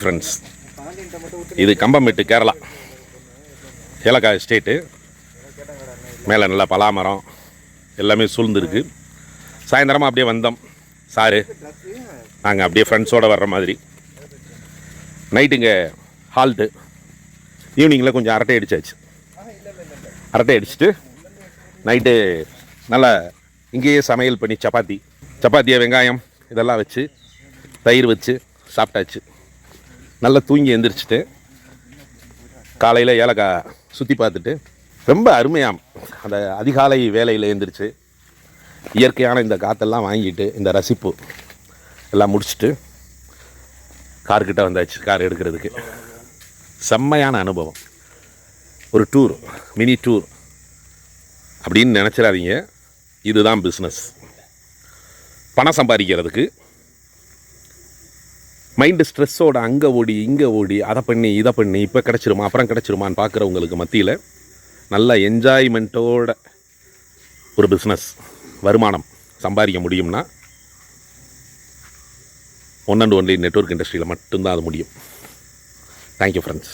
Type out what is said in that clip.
Friends, இது கம்பம்பேட்டு கேரளா ஏலக்காய் estate. மேலே நல்லா பலாமரம் எல்லாமே சூழ்ந்துருக்கு. சாயந்தரமாக அப்படியே வந்தோம் சாரு, நாங்கள் அப்படியே ஃப்ரெண்ட்ஸோடு வர்ற மாதிரி. நைட்டுங்க ஹால்ட்டு. ஈவினிங்கில் கொஞ்சம் அரட்டை அடித்தாச்சு. அரட்டை அடிச்சுட்டு நைட்டு நல்லா இங்கேயே சமையல் பண்ணி சப்பாத்தியை வெங்காயம் இதெல்லாம் வச்சு தயிர் வச்சு சாப்பிட்டாச்சு. நல்லா தூங்கி எழுந்திரிச்சிட்டு காலையில் ஏலக்காய் சுற்றி பார்த்துட்டு ரொம்ப அருமையாக அந்த அதிகாலை வேலையில் எழுந்திரிச்சு இயற்கையான இந்த காற்றெல்லாம் வாங்கிட்டு இந்த ரசிப்பு எல்லாம் முடிச்சுட்டு கார்கிட்ட வந்தாச்சு. கார் எடுக்கிறதுக்கு செம்மையான அனுபவம். ஒரு டூர், மினி டூர் அப்படின்னு நினச்சிடாதீங்க. இதுதான் பிஸ்னஸ். பணம் சம்பாதிக்கிறதுக்கு மைண்டு ஸ்ட்ரெஸ்ஸோட அங்கே ஓடி இங்கே ஓடி அதை பண்ணி இதை பண்ணி இப்போ கிடச்சிருமா அப்புறம் கிடச்சிருமான்னு பார்க்குறவங்களுக்கு மத்தியில் நல்ல என்ஜாய்மெண்ட்டோட ஒரு பிஸ்னஸ் வருமானம் சம்பாதிக்க முடியும்னா ஒன் அண்ட் ஒன்லி நெட்வொர்க் இண்டஸ்ட்ரியில் மட்டும்தான் அது முடியும். Thank you friends.